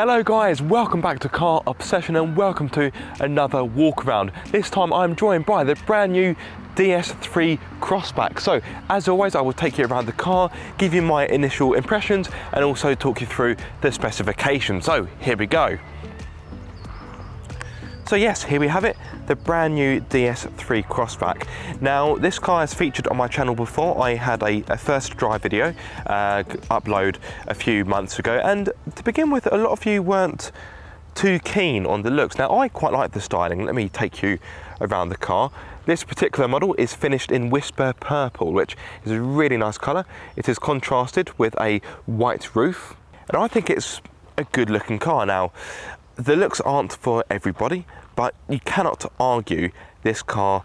Hello guys, welcome back to Car Obsession and welcome to another walk around. This time I'm joined by the brand new DS3 Crossback. So as always, I will take you around the car, give you my initial impressions and also talk you through the specifications. So here we go. So yes, here we have it, the brand new DS3 Crossback. Now this car has featured on my channel before. I had a first drive video upload a few months ago, and to begin with, a lot of you weren't too keen on the looks. Now I quite like the styling. Let me take you around the car. This particular model is finished in Whisper Purple, which is a really nice colour. It is contrasted with a white roof, and I think it's a good looking car. Now the looks aren't for everybody, but you cannot argue this car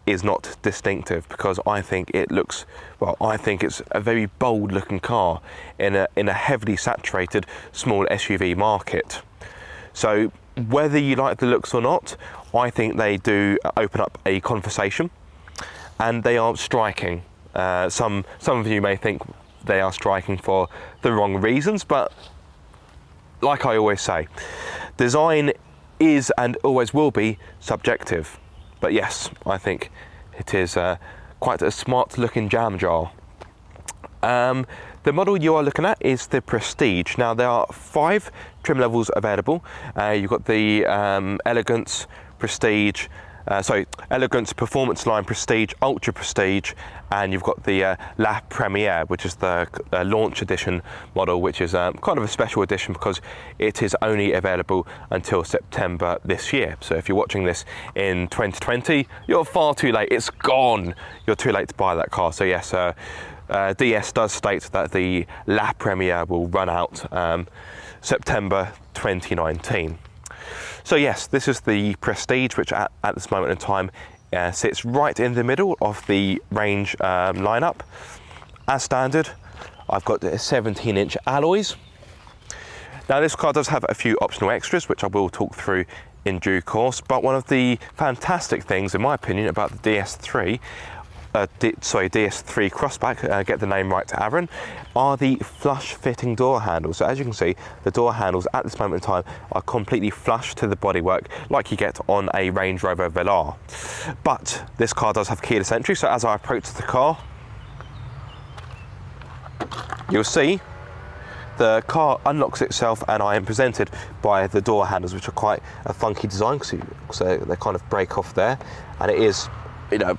is not distinctive, because I think it looks, well, I think it's a very bold looking car in a heavily saturated small SUV market. So whether you like the looks or not, I think they do open up a conversation, and they are striking. Some of you may think they are striking for the wrong reasons, but like I always say, design is and always will be subjective. But yes, I think it is quite a smart looking jam jar. The model you are looking at is the Prestige. Now there are 5 trim levels available. You've got the Elegance, Prestige, Elegance, Performance Line, Prestige, Ultra Prestige, and you've got the La Premiere, which is the launch edition model, which is kind of a special edition because it is only available until September this year. So if you're watching this in 2020, you're far too late. It's gone. You're too late to buy that car. So yes, DS does state that the La Premiere will run out September 2019. So yes, this is the Prestige, which at this moment in time sits right in the middle of the range lineup. As standard, I've got 17-inch alloys. Now this car does have a few optional extras, which I will talk through in due course, but one of the fantastic things, in my opinion, about the DS3 Crossback, get the name right, Aaron, are the flush fitting door handles. So as you can see, the door handles at this moment in time are completely flush to the bodywork, like you get on a Range Rover Velar. But this car does have keyless entry, so as I approach the car, you'll see the car unlocks itself and I am presented by the door handles, which are quite a funky design, so they kind of break off there, and it is, you know,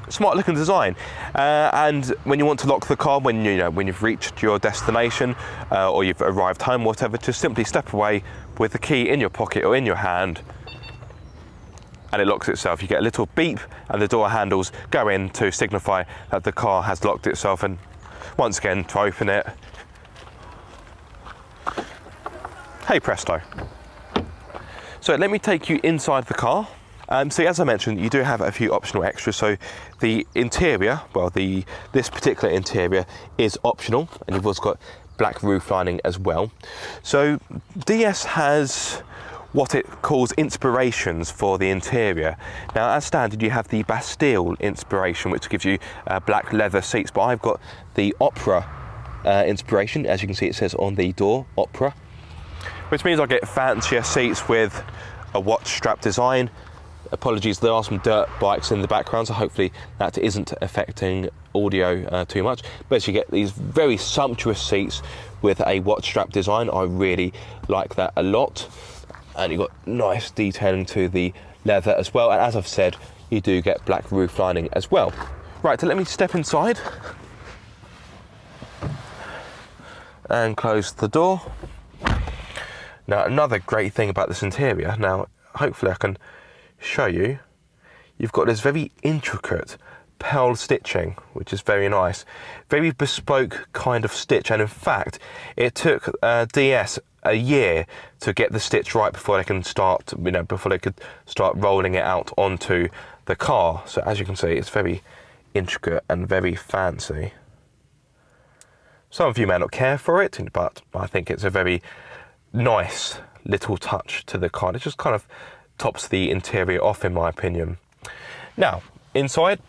smart looking design. And when you want to lock the car, when you've reached your destination or you've arrived home, whatever, just simply step away with the key in your pocket or in your hand, and it locks itself. You get a little beep and the door handles go in to signify that the car has locked itself, and once again, to open it, hey presto. So let me take you inside the car. So as I mentioned, you do have a few optional extras. So the interior, well, this particular interior is optional, and you've also got black roof lining as well. So DS has what it calls inspirations for the interior. Now as standard, you have the Bastille inspiration, which gives you black leather seats, but I've got the Opera inspiration. As you can see, it says on the door, Opera, which means I get fancier seats with a watch strap design. Apologies, there are some dirt bikes in the background, so hopefully that isn't affecting audio too much. But you get these very sumptuous seats with a watch strap design. I really like that a lot. And you've got nice detailing to the leather as well. And as I've said, you do get black roof lining as well. Right, so let me step inside and close the door. Now, another great thing about this interior, now hopefully I can show you, you've got this very intricate pearl stitching, which is very nice, very bespoke kind of stitch. And in fact, it took DS a year to get the stitch right before they can start, before they could start rolling it out onto the car. So as you can see, it's very intricate and very fancy. Some of you may not care for it, but I think it's a very nice little touch to the car. It just kind of tops the interior off, in my opinion. Now, inside,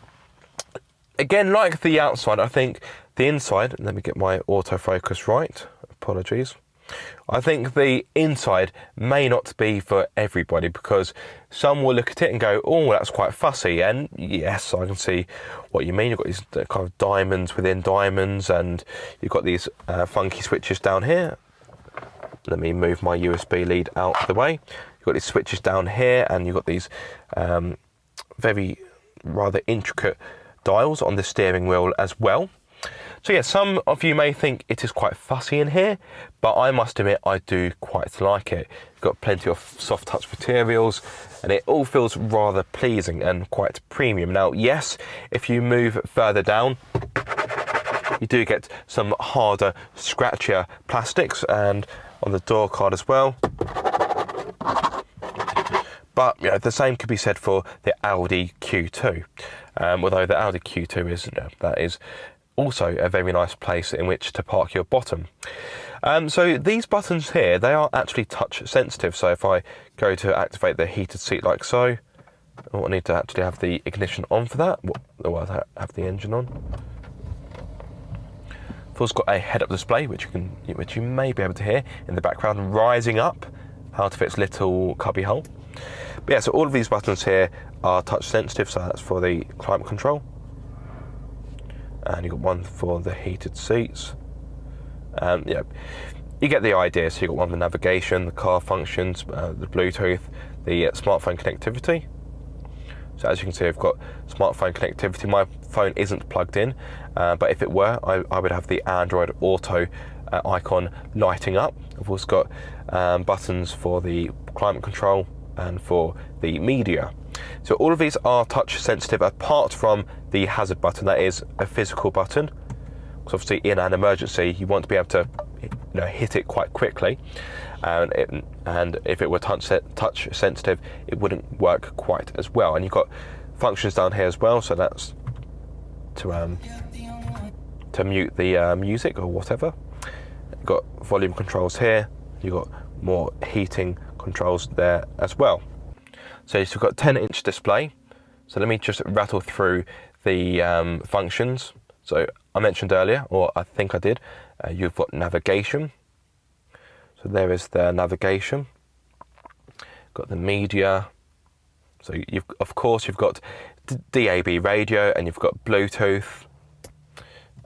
again, like the outside, I think the inside, let me get my autofocus right, apologies. I think the inside may not be for everybody, because some will look at it and go, oh, that's quite fussy. And yes, I can see what you mean. You've got these kind of diamonds within diamonds, and you've got these funky switches down here. Let me move my USB lead out of the way. You've got these switches down here, and you've got these very rather intricate dials on the steering wheel as well. So yeah, some of you may think it is quite fussy in here, but I must admit I do quite like it. You've got plenty of soft touch materials, and it all feels rather pleasing and quite premium. Now yes, if you move further down, you do get some harder, scratchier plastics, and on the door card as well. But you know, the same could be said for the Audi Q2, although the Audi Q2 is, that is also a very nice place in which to park your bottom. So these buttons here, they are actually touch sensitive. So if I go to activate the heated seat like so, I need to actually have the ignition on for that, or I have the engine on. I've also got a head-up display, which you may be able to hear in the background rising up out of its little cubby hole. But yeah, so all of these buttons here are touch sensitive, so that's for the climate control. And you've got one for the heated seats. Yeah, you get the idea. So you've got one for navigation, the car functions, the Bluetooth, the smartphone connectivity. So as you can see, I've got smartphone connectivity. My phone isn't plugged in, but if it were, I would have the Android Auto icon lighting up. I've also got buttons for the climate control and for the media. So all of these are touch sensitive, apart from the hazard button. That is a physical button, because obviously in an emergency you want to be able to hit it quite quickly, and if it were touch sensitive it wouldn't work quite as well. And you've got functions down here as well, so that's to mute the music or whatever. You've got volume controls here, you've got more heating controls there as well. So you've got 10-inch display. So let me just rattle through the functions. So I mentioned earlier, or I think I did, you've got navigation. So there is the navigation. Got the media. So of course you've got DAB radio, and you've got Bluetooth,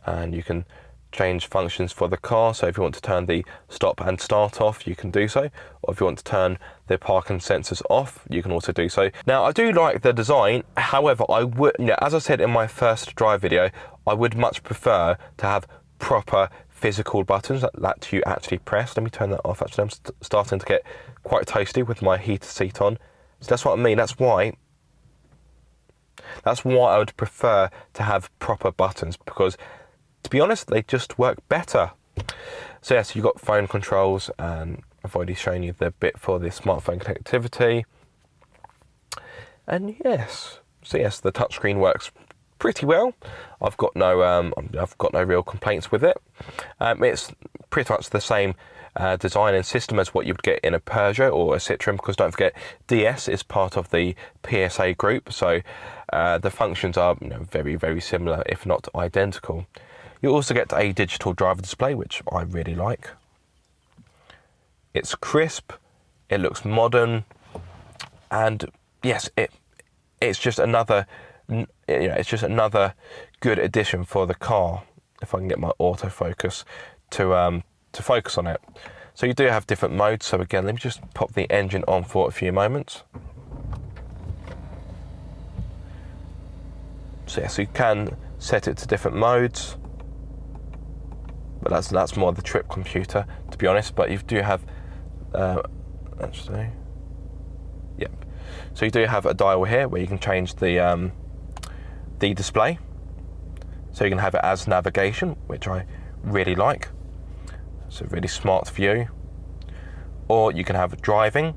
and you can change functions for the car. So if you want to turn the stop and start off, you can do so, or if you want to turn the parking sensors off, you can also do so. Now I do like the design, however I would, as I said in my first drive video, I would much prefer to have proper physical buttons that you actually press. Let me turn that off. Actually, I'm starting to get quite toasty with my heated seat on. So that's what I mean. That's why I would prefer to have proper buttons, because to be honest, they just work better. So yes, you've got phone controls, and I've already shown you the bit for the smartphone connectivity. And yes, so yes, the touchscreen works pretty well. I've got no real complaints with it. It's pretty much the same design and system as what you would get in a Peugeot or a Citroen, because don't forget, DS is part of the PSA group, so the functions are very, very similar, if not identical. You also get a digital driver display, which I really like. It's crisp, it looks modern, and yes, it's just another good addition for the car. If I can get my autofocus to focus on it. So you do have different modes. So again, let me just pop the engine on for a few moments. So yes, you can set it to different modes, but that's more the trip computer, to be honest. But you do have so you do have a dial here where you can change the display. So you can have it as navigation, which I really like. It's a really smart view. Or you can have driving,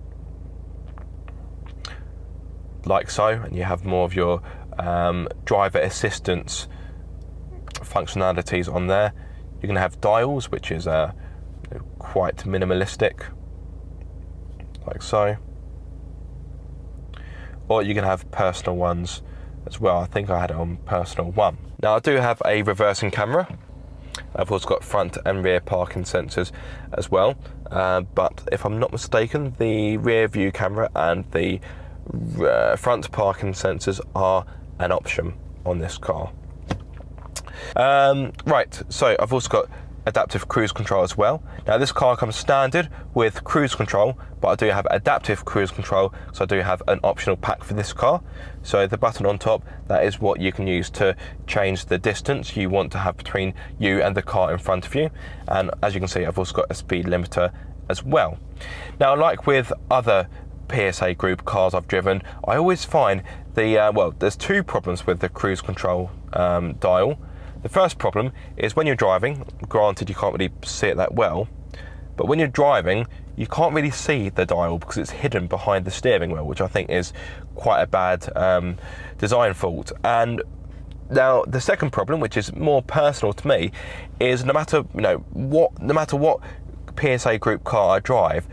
like so, and you have more of your driver assistance functionalities on there. You can have dials, which is quite minimalistic, like so. Or you can have personal ones as well. I think I had it on personal 1. Now I do have a reversing camera, I've also got front and rear parking sensors as well, but if I'm not mistaken, the rear view camera and the front parking sensors are an option on this car. Right, so I've also got adaptive cruise control as well. Now this car comes standard with cruise control, but I do have adaptive cruise control, so I do have an optional pack for this car. So the button on top, that is what you can use to change the distance you want to have between you and the car in front of you. And as you can see, I've also got a speed limiter as well. Now, like with other PSA group cars I've driven, I always find there's two problems with the cruise control dial. The first problem is when you're driving, granted you can't really see it that well, but when you're driving you can't really see the dial because it's hidden behind the steering wheel, which I think is quite a bad design fault. And now the second problem, which is more personal to me, is no matter what PSA group car I drive,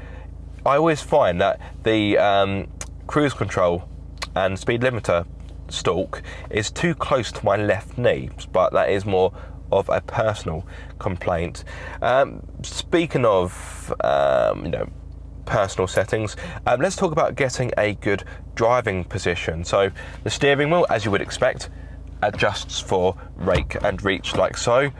I always find that the cruise control and speed limiter stalk is too close to my left knee, but that is more of a personal complaint. Speaking of personal settings, let's talk about getting a good driving position. So the steering wheel, as you would expect, adjusts for rake and reach like so,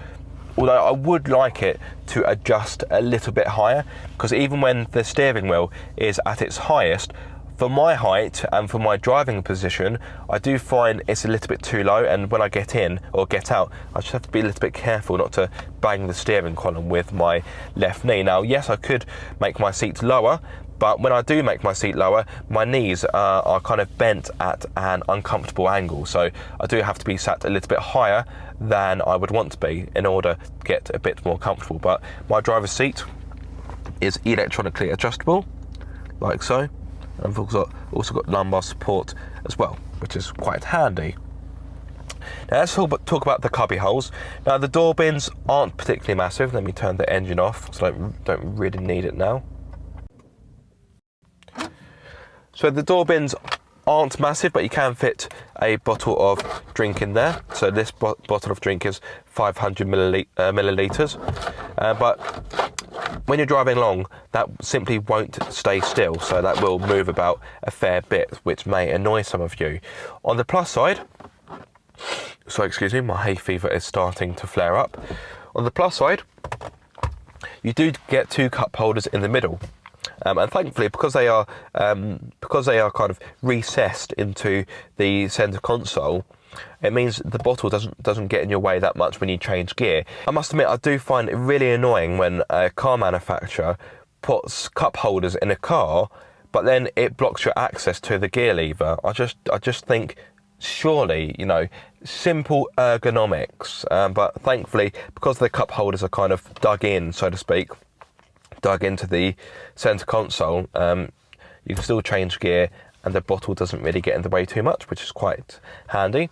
although I would like it to adjust a little bit higher, because even when the steering wheel is at its highest, for my height and for my driving position, I do find it's a little bit too low, and when I get in or get out, I just have to be a little bit careful not to bang the steering column with my left knee. Now, yes, I could make my seat lower, but when I do make my seat lower, my knees are kind of bent at an uncomfortable angle, so I do have to be sat a little bit higher than I would want to be in order to get a bit more comfortable. But my driver's seat is electronically adjustable, like so. I've also got lumbar support as well, which is quite handy. Now let's talk about the cubby holes. Now the door bins aren't particularly massive. Let me turn the engine off, so I don't really need it now. So the door bins aren't massive, but you can fit a bottle of drink in there. So this bottle of drink is 500 millilitres, but when you're driving along, that simply won't stay still, so that will move about a fair bit, which may annoy some of you. On the plus side, so excuse me, my hay fever is starting to flare up. On the plus side, you do get two cup holders in the middle, and thankfully, because they are kind of recessed into the centre console, it means the bottle doesn't get in your way that much when you change gear. I must admit, I do find it really annoying when a car manufacturer puts cup holders in a car, but then it blocks your access to the gear lever. I just think, surely, simple ergonomics. But thankfully, because the cup holders are kind of dug in, so to speak, dug into the centre console, you can still change gear and the bottle doesn't really get in the way too much, which is quite handy.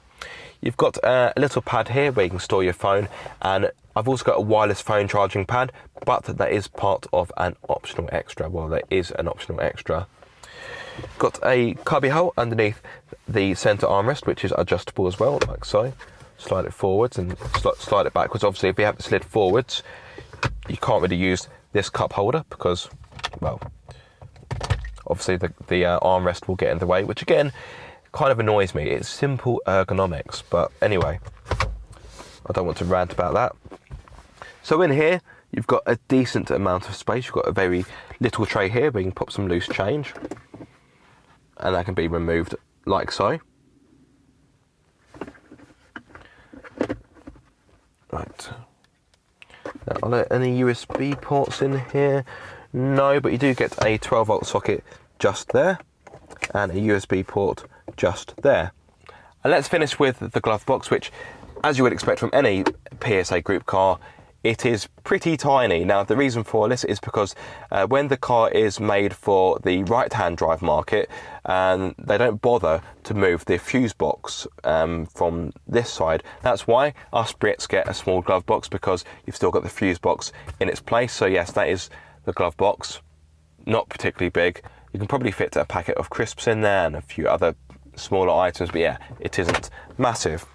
You've got a little pad here where you can store your phone, and I've also got a wireless phone charging pad, but that is part of an optional extra. Well, there is an optional extra. Got a cubby hole underneath the centre armrest, which is adjustable as well, like so. Slide it forwards and slide it backwards. Obviously, if you have it slid forwards, you can't really use this cup holder because, well, obviously the armrest will get in the way, which again kind of annoys me. It's simple ergonomics, but anyway, I don't want to rant about that. So in here, you've got a decent amount of space. You've got a very little tray here where you can pop some loose change, and that can be removed like so. Right. Now, are there any USB ports in here? No, but you do get a 12-volt socket just there, and a USB port just there. And let's finish with the glove box, which, as you would expect from any PSA group car, it is pretty tiny. Now, the reason for this is because when the car is made for the right-hand drive market, they don't bother to move the fuse box from this side. That's why us Brits get a small glove box, because you've still got the fuse box in its place. So yes, that is the glove box. Not particularly big. You can probably fit a packet of crisps in there and a few other smaller items, but yeah, it isn't massive.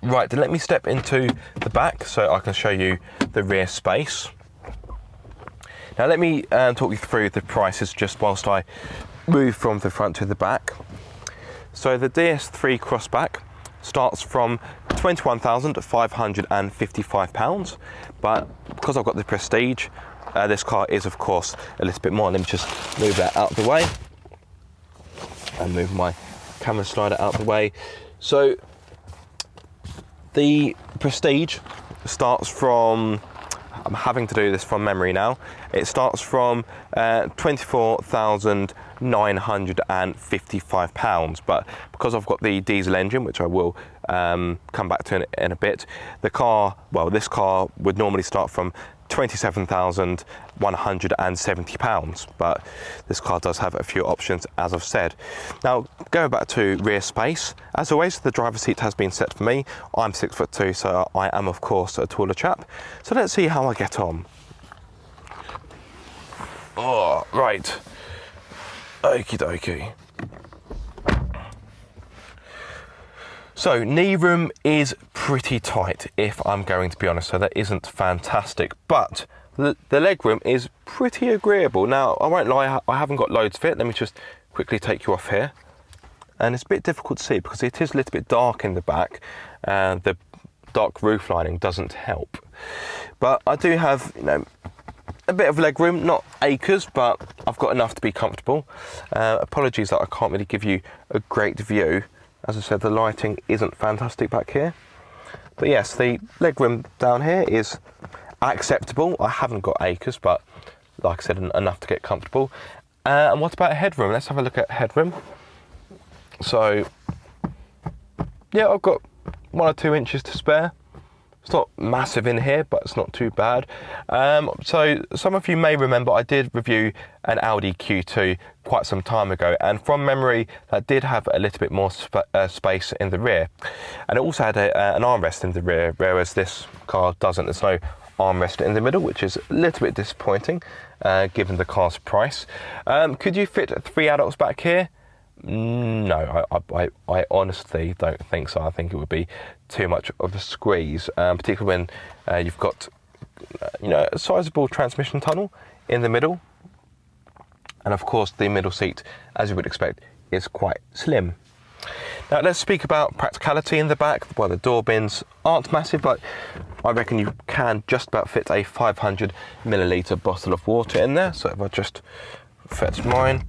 Right, then let me step into the back so I can show you the rear space. Now let me talk you through the prices just whilst I move from the front to the back. So the DS3 Crossback starts from £21,555, but because I've got the Prestige, this car is of course a little bit more. Let me just move that out of the way and move my camera slider out of the way. So the Prestige starts from, I'm having to do this from memory now, it starts from £24,955, but because I've got the diesel engine, which I will come back to in a bit, this car would normally start from £27,170, but this car does have a few options, as I've said. Now, going back to rear space, as always, the driver's seat has been set for me. I'm 6'2", so I am, of course, a taller chap. So let's see how I get on. Oh, right. Okie dokie. So knee room is pretty tight, if I'm going to be honest, so that isn't fantastic, but the leg room is pretty agreeable. Now, I won't lie, I haven't got loads of it. Let me just quickly take you off here. And it's a bit difficult to see because it is a little bit dark in the back. The dark roof lining doesn't help. But I do have, a bit of leg room, not acres, but I've got enough to be comfortable. Apologies that I can't really give you a great view. As I said, the lighting isn't fantastic back here. But yes, the legroom down here is acceptable. I haven't got acres, but like I said, enough to get comfortable. And what about headroom? Let's have a look at headroom. So, yeah, I've got 1 or 2 inches to spare. It's not massive in here, but it's not too bad. So some of you may remember I did review an Audi Q2 quite some time ago, and from memory that did have a little bit more space in the rear, and it also had an armrest in the rear, whereas this car doesn't. There's no armrest in the middle, which is a little bit disappointing given the car's price. Could you fit 3 adults back here? No, I honestly don't think so. I think it would be too much of a squeeze, particularly when you've got a sizable transmission tunnel in the middle, and of course the middle seat, as you would expect, is quite slim. Now let's speak about practicality in the back. Well, the door bins aren't massive, but I reckon you can just about fit a 500ml bottle of water in there. So if I just fetch mine.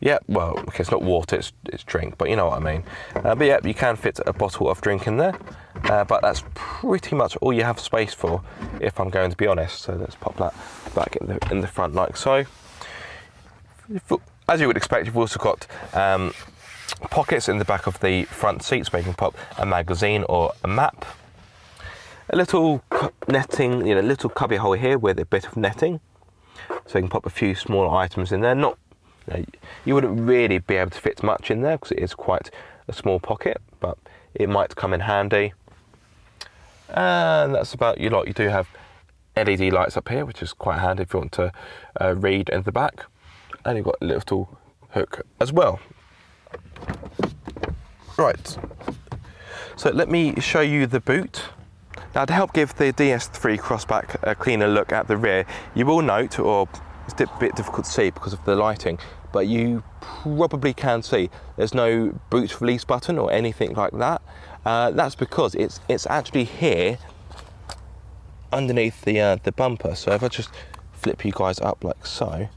Yeah, well, okay, it's not water, it's drink, but you know what I mean. But yeah, you can fit a bottle of drink in there, but that's pretty much all you have space for, if I'm going to be honest. So let's pop that back in the front like so. As you would expect, you've also got pockets in the back of the front seats where you can pop a magazine or a map. A little netting, little cubby hole here with a bit of netting, so you can pop a few smaller items in there. You wouldn't really be able to fit much in there because it is quite a small pocket, but it might come in handy. And that's about your lot. You do have LED lights up here, which is quite handy if you want to read in the back. And you've got a little hook as well. Right, so let me show you the boot. Now, to help give the DS3 Crossback a cleaner look at the rear, you will note, or it's a bit difficult to see because of the lighting, but you probably can see there's no boot release button or anything like that. That's because it's actually here underneath the bumper. So if I just flip you guys up like so,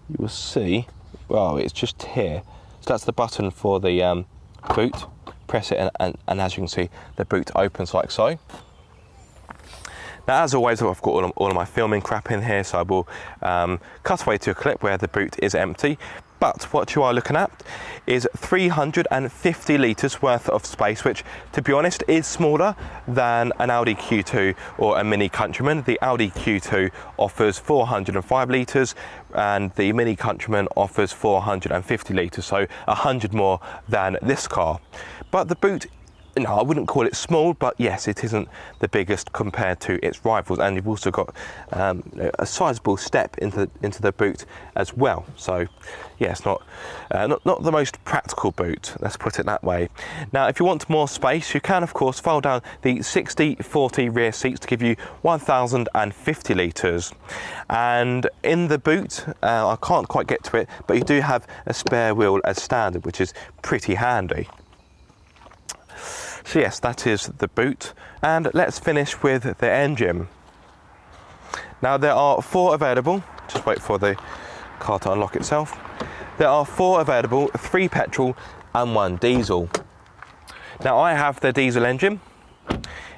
you will see, well, it's just here. So that's the button for the boot. Press it and as you can see, the boot opens like so. Now, as always, I've got all of my filming crap in here, so I will cut away to a clip where the boot is empty. But what you are looking at is 350 litres worth of space, which, to be honest, is smaller than an Audi Q2 or a Mini Countryman. The Audi Q2 offers 405 litres and the Mini Countryman offers 450 litres, so 100 more than this car. But the boot no, I wouldn't call it small, but yes, it isn't the biggest compared to its rivals. And you've also got a sizable step into the boot as well. So yeah, it's not the most practical boot, let's put it that way. Now, if you want more space, you can of course fold down the 60/40 rear seats to give you 1,050 litres. And in the boot, I can't quite get to it, but you do have a spare wheel as standard, which is pretty handy. So yes, that is the boot, and let's finish with the engine. Now there are 4 available, just wait for the car to unlock itself. There are 4 available, 3 petrol and 1 diesel. Now I have the diesel engine.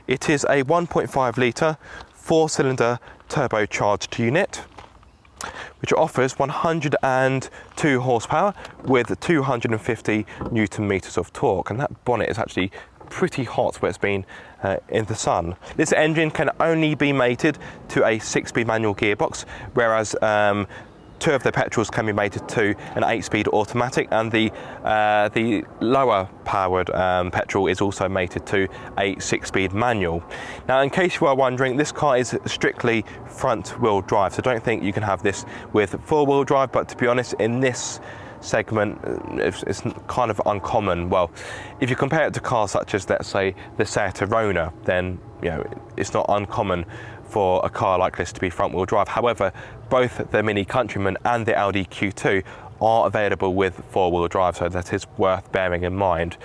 It is a 1.5 litre 4-cylinder turbocharged unit, which offers 102 horsepower with 250 newton meters of torque, and that bonnet is actually pretty hot where it's been in the sun. This engine can only be mated to a 6-speed manual gearbox, whereas 2 of the petrols can be mated to an 8-speed automatic, and the lower powered petrol is also mated to a 6-speed manual. Now, in case you are wondering, this car is strictly front-wheel drive, so don't think you can have this with 4-wheel drive, but to be honest, in this segment, it's kind of uncommon. Well, if you compare it to cars such as, let's say, the Seat Arona, then you know it's not uncommon for a car like this to be front-wheel drive. However, both the Mini Countryman and the Audi Q2 are available with 4-wheel drive, so that is worth bearing in mind.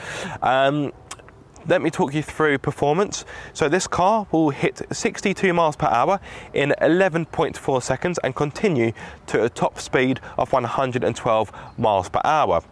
Let me talk you through performance. So this car will hit 62 miles per hour in 11.4 seconds and continue to a top speed of 112 miles per hour.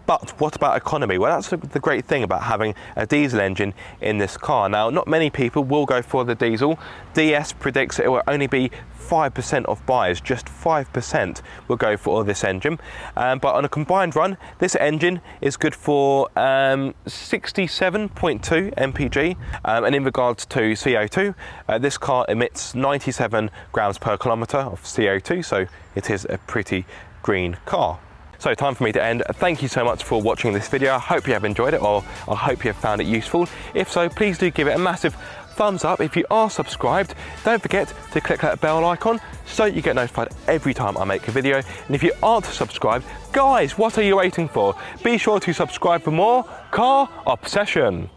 But what about economy? Well, that's the great thing about having a diesel engine in this car. Now, not many people will go for the diesel. DS predicts it will only be 5% of buyers, just 5% will go for this engine. But on a combined run, this engine is good for 67.2 mpg. And in regards to CO2, this car emits 97 grams per kilometre of CO2, so it is a pretty green car. So time for me to end. Thank you so much for watching this video. I hope you have enjoyed it, or I hope you have found it useful. If so, please do give it a massive thumbs up. If you are subscribed, don't forget to click that bell icon so you get notified every time I make a video. And if you aren't subscribed, guys, what are you waiting for? Be sure to subscribe for more car obsession.